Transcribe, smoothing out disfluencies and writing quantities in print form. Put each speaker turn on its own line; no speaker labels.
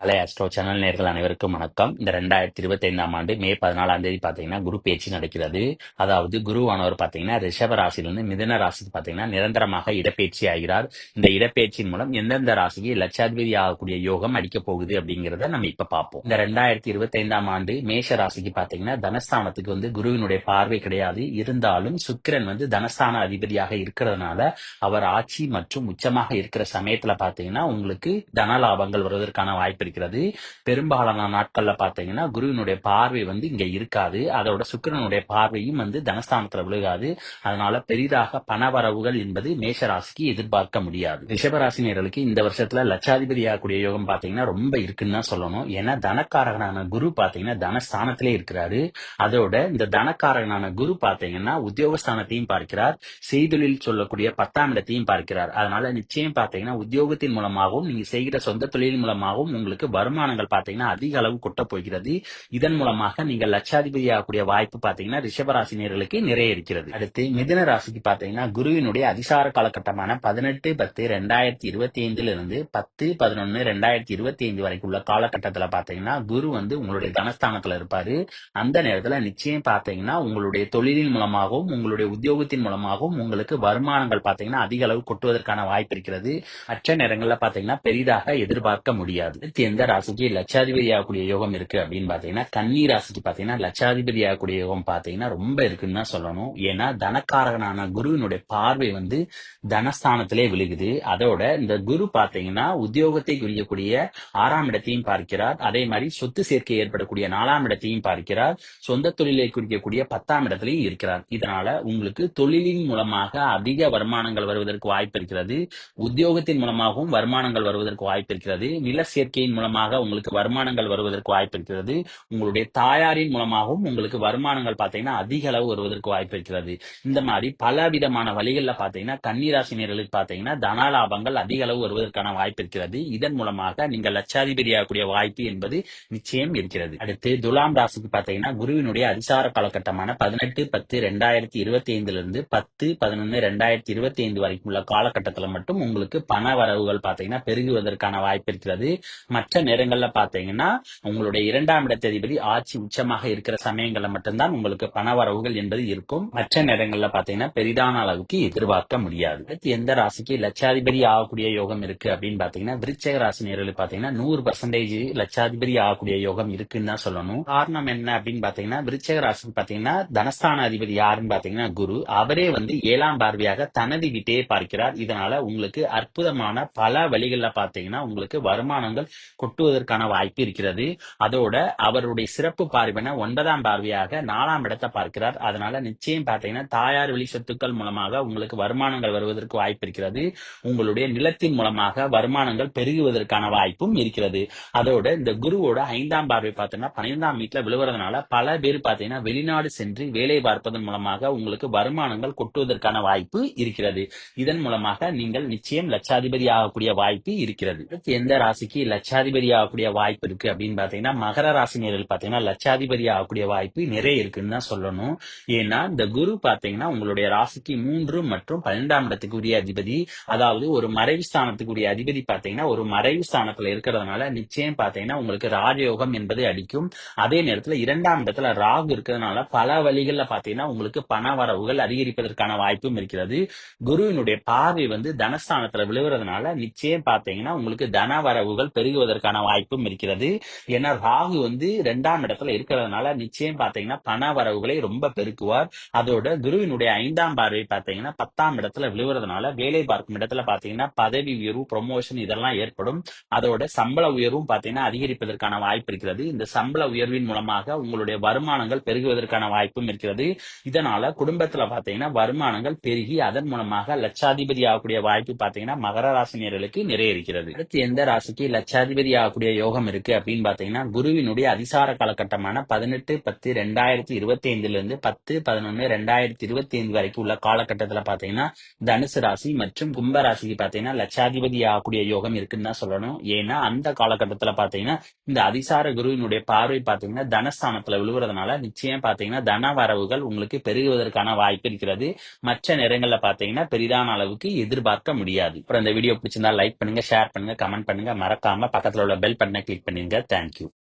கலை astro channel நேர்கள் அனைவருக்கும் வணக்கம். இந்த 2025ஆம் ஆண்டு மே 14ஆம் தேதி பாத்தீங்கன்னா குரு பெயர்ச்சி நடக்கிறது. அதாவது குருவானவர் பாத்தீங்கன்னா ரிஷப ராசியிலிருந்து மிதுன ராசிக்கு பாத்தீங்கன்னா நிரந்தரமாக இடப்பெயர்ச்சி ஆகிறார். இந்த இடப்பெயர்ச்சியின் மூலம் எந்தெந்த ராசிக்கு லட்சாதிபதி ஆகக்கூடிய யோகம் அடிக்க போகுது அப்படிங்கறத நம்ம இப்ப பார்ப்போம். இந்த 2025ஆம் ஆண்டு மேஷ ராசிக்கு பாத்தீங்கன்னா தனஸ்தானத்துக்கு குருவினுடைய பார்வை கிடையாது. இருந்தாலும் சுக்கிரன் தனஸ்தான அதிபதியாக இருக்கிறதுனால அவர் ஆட்சி மற்றும் உச்சமாக இருக்கிற சமயத்துல பாத்தீங்கன்னா உங்களுக்கு தன லாபங்கள் வருவதற்கான வாய்ப்பு இருக்கிறது. பெரும்பாலான நாட்கள்ல பாத்தீங்கன்னா குருவினுடைய பார்வை இங்க இருக்காது. அதோட சுக்கிரனுடைய பார்வையும் தனஸ்தானத்துல விழுகாது. அதனால பெரிதாக பணவரவுகள் என்பது மேஷ ராசிக்கு எதிர்பார்க்க முடியாது. ரிஷபராசினியர்களுக்கு இந்த வருஷத்துல லட்சாதிபதி ஆகக்கூடிய யோகம் பாத்தீங்கன்னா ரொம்ப இருக்குன்னு தான் சொல்லணும். ஏன்னா தனக்காரகனான குரு பாத்தீங்கன்னா தனஸ்தானத்திலே இருக்கிறாரு. அதோட இந்த தனக்காரகனான குரு பாத்தீங்கன்னா உத்தியோகஸ்தானத்தையும் பார்க்கிறார், செய்தொழில் சொல்லக்கூடிய 10ஆம் இடத்தையும் பார்க்கிறார். அதனால நிச்சயம் பாத்தீங்கன்னா உத்தியோகத்தின் மூலமாகவும் நீங்க செய்கிற சொந்த தொழில் மூலமாகவும் உங்களுக்கு வருமானங்கள் பாத்தீங்கன்னா அதிக அளவு கொட்ட போகிறது. இதன் மூலமாக நீங்க லட்சாதிபதி ஆகக்கூடிய வாய்ப்பு பாத்தீங்கன்னா ரிஷபராசினியர்களுக்கு நிறைய இருக்கிறது. அடுத்து மிதுன ராசிக்கு பாத்தீங்கன்னா குருவினுடைய அதிசார காலகட்டமான 18/10/2025 இருந்து 10/11/2025 வரைக்கும் உள்ள காலகட்டத்துல பாத்தீங்கன்னா குரு உங்களுடைய தனஸ்தானத்துல இருப்பாரு. அந்த நேரத்துல நிச்சயம் பாத்தீங்கன்னா உங்களுடைய தொழிலின் மூலமாகவும் உங்களுடைய உத்தியோகத்தின் மூலமாகவும் உங்களுக்கு வருமானங்கள் பாத்தீங்கன்னா அதிக அளவு கொட்டுவதற்கான வாய்ப்பு இருக்கிறது. மற்ற நேரங்கள்ல பாத்தீங்கன்னா பெரிதாக எதிர்பார்க்க முடியாது. எந்த ராசிக்கு லட்சாதிபதி ஆகக்கூடிய யோகம் இருக்கு அப்படின்னு பாத்தீங்கன்னா கன்னி ராசிக்கு பாத்தீங்கன்னா லட்சாதிபதி ஆகக்கூடிய யோகம் பாத்தீங்கன்னா ரொம்ப இருக்குன்னு தான் சொல்லணும். ஏன்னா தனக்காரகனான குருவினுடைய பார்வை தனஸ்தானத்திலே விழுகுது. அதோட இந்த குரு பாத்தீங்கன்னா உத்தியோகத்தை குறிக்கக்கூடிய 6ஆம் இடத்தையும் பார்க்கிறார். அதே மாதிரி சொத்து சேர்க்கை ஏற்படக்கூடிய 4ஆம் இடத்தையும் பார்க்கிறார். சொந்த தொழிலை குறிக்கக்கூடிய 10ஆம் இடத்திலையும் இருக்கிறார். இதனால உங்களுக்கு தொழிலின் மூலமாக அதிக வருமானங்கள் வருவதற்கு வாய்ப்பு இருக்கிறது. உத்தியோகத்தின் மூலமாகவும் வருமானங்கள் வருவதற்கு வாய்ப்பு இருக்கிறது. நில சேர்க்கையின் மூலமாக உங்களுக்கு வருமானங்கள் வருவதற்கு வாய்ப்பு இருக்கிறது. உங்களுடைய தாயாரின் மூலமாகவும் உங்களுக்கு வருமானங்கள் பாத்தீங்கன்னா அதிக அளவு வருவதற்கு வாய்ப்பு இருக்கிறது. இந்த மாதிரி பல விதமான வழிகள்ல பாத்தீங்கன்னா கன்னிராசினியர்களுக்கு பாத்தீங்கன்னா தன லாபங்கள் அதிக அளவு வருவதற்கான வாய்ப்பு இருக்கிறது. இதன் மூலமாக நீங்க லட்சாதிபதி ஆகக்கூடிய வாய்ப்பு என்பது நிச்சயம் இருக்கிறது. அடுத்து துலாம் ராசிக்கு பாத்தீங்கன்னா குருவினுடைய அதிசார காலகட்டமான 18/10/2025 இருந்து 10/11/2025 வரைக்கும் உள்ள காலகட்டத்துல மட்டும் உங்களுக்கு பண வரவுகள் பாத்தீங்கன்னா பெருகுவதற்கான வாய்ப்பு இருக்கிறது. மற்ற நேரங்கள்ல பாத்தீங்கன்னா உங்களுடைய 2ஆம் இடத்ததிபதி ஆட்சி உச்சமாக இருக்கிற சமயங்கள்ல மட்டும்தான் உங்களுக்கு பண வரவுகள் என்பது இருக்கும். மற்ற நேரங்கள்ல பாத்தீங்கன்னா பெரிதான அளவுக்கு எதிர்பார்க்க முடியாது. எந்த ராசிக்கு லட்சாதிபதி ஆகக்கூடிய யோகம் இருக்கு அப்படின்னு பாத்தீங்கன்னா விருச்சிக ராசி நேர்களுக்கு பாத்தீங்கன்னா 100% லட்சாதிபதி ஆகக்கூடிய யோகம் இருக்குன்னு தான் சொல்லணும். காரணம் என்ன அப்படின்னு பாத்தீங்கன்னா விருச்சிக ராசிக்கு பாத்தீங்கன்னா தனஸ்தான அதிபதி யாருன்னு பாத்தீங்கன்னா குரு. அவரே 7ஆம் பார்வையாக தனது வீட்டையே பார்க்கிறார். இதனால உங்களுக்கு அற்புதமான பல வழிகள்ல பாத்தீங்கன்னா உங்களுக்கு வருமானங்கள் கொட்டுவதற்கான வாய்ப்பு இருக்கிறது. அதோட அவருடைய சிறப்பு பார்வையான 9ஆம் பார்வையாக 4ஆம் இடத்தை பார்க்கிறார். அதனால நிச்சயம் பாத்தீங்கன்னா தாயார் வழி சொத்துக்கள் மூலமாக உங்களுக்கு வருமானங்கள் வருவதற்கு வாய்ப்பு இருக்கிறது. உங்களுடைய நிலத்தின் மூலமாக வருமானங்கள் பெருகுவதற்கான வாய்ப்பும் இருக்கிறது. அதோட இந்த குருவோட 5ஆம் பார்வை பாத்தீங்கன்னா 12ஆம் வீட்டுல விழுவதனால பல பேர் பாத்தீங்கன்னா வெளிநாடு சென்று வேலை பார்ப்பதன் மூலமாக உங்களுக்கு வருமானங்கள் கொட்டுவதற்கான வாய்ப்பு இருக்கிறது. இதன் மூலமாக நீங்கள் நிச்சயம் லட்சாதிபதி ஆகக்கூடிய வாய்ப்பு இருக்கிறது. எந்த ராசிக்கு லட்சாதிபதி ஆகக்கூடிய வாய்ப்பு இருக்கு அப்படின்னு பாத்தீங்கன்னா மகர ராசினியர்கள் பாத்தீங்கன்னா லட்சாதிபதி ஆகக்கூடிய வாய்ப்பு நிறைய இருக்குன்னு தான் சொல்லணும். ஏன்னா இந்த குரு பாத்தீங்கன்னா உங்களுடைய ராசிக்கு 3 மற்றும் 12ஆம் இடத்துக்குரிய அதிபதி, அதாவது ஒரு மறைவு ஸ்தானத்துக்குரிய அதிபதி பாத்தீங்கன்னா ஒரு மறைவு ஸ்தானத்துல இருக்கிறதுனால நிச்சயம் பாத்தீங்கன்னா உங்களுக்கு ராஜயோகம் என்பது அடிக்கும். அதே நேரத்துல 2ஆம் இடத்துல ராகு இருக்கிறதுனால பல வழிகள்ல பாத்தீங்கன்னா உங்களுக்கு பண வரவுகள் அதிகரிப்பதற்கான வாய்ப்பும் இருக்கிறது. குருவினுடைய பார்வை தனஸ்தானத்துல விழுவதனால நிச்சயம் பாத்தீங்கன்னா உங்களுக்கு தன வரவுகள் பெருகுவதற்கான வாய்ப்பும் இருக்கிறது. ஏன்னா ராகு 2ஆம் இடத்துல இருக்கிறதுனால நிச்சயம் பாத்தீங்கன்னா பண வரவுகளை ரொம்ப பெருக்குவார். அதோட குருவினுடைய 5ஆம் பார்வை பாத்தீங்கன்னா 10ஆம் இடத்துல விழுவதனால வேலை பார்க்கும் இடத்துல பாத்தீங்கன்னா பதவி உயர்வு, ப்ரொமோஷன் இதெல்லாம் ஏற்படும். அதோட சம்பள உயர்வும் பாத்தீங்கன்னா அதிகரிப்பதற்கான வாய்ப்பு இருக்கிறது. இந்த சம்பள உயர்வின் மூலமாக உங்களுடைய வருமானங்கள் பெருகுவதற்கான வாய்ப்பும் இருக்கிறது. இதனால குடும்பத்துல பாத்தீங்கன்னா வருமானங்கள் பெருகி அதன் மூலமாக லட்சாதிபதி ஆகக்கூடிய வாய்ப்பு பாத்தீங்கன்னா மகர ராசினியர்களுக்கு நிறைய இருக்கிறது. அடுத்து எந்த ராசிக்கு லட்சாதிபதி ஆகக்கூடிய யோகம் இருக்கு அப்படின்னு பாத்தீங்கன்னா குருவினுடைய அதிசார காலகட்டமான 18/10/2025 இருந்து 10/11/2025 வரைக்கும் உள்ள காலகட்டத்துல பாத்தீங்கன்னா தனுசு ராசி மற்றும் கும்ப ராசிக்கு பாத்தீங்கன்னா லட்சாதிபதி ஆகக்கூடிய யோகம் இருக்குன்னு தான் சொல்லணும். ஏன்னா அந்த காலகட்டத்துல பாத்தீங்கன்னா இந்த அதிசார குருவினுடைய பார்வை பாத்தீங்கன்னா தனஸ்தானத்துல விழுவுறதுனால நிச்சயம் பாத்தீங்கன்னா தன வரவுகள் உங்களுக்கு பெருகுவதற்கான வாய்ப்பு இருக்கிறது. மற்ற நேரங்கள்ல பாத்தீங்கன்னா பெரிதான அளவுக்கு எதிர்பார்க்க முடியாது. அப்புறம் இந்த வீடியோ பிடிச்சிருந்தா லைக் பண்ணுங்க, ஷேர் பண்ணுங்க, கமெண்ட் பண்ணுங்க, மறக்காம பக்கத்துல பக்கத்துல உள்ள பெல் பட்டனை கிளிக் பண்ணிருங்க. தேங்க்யூ.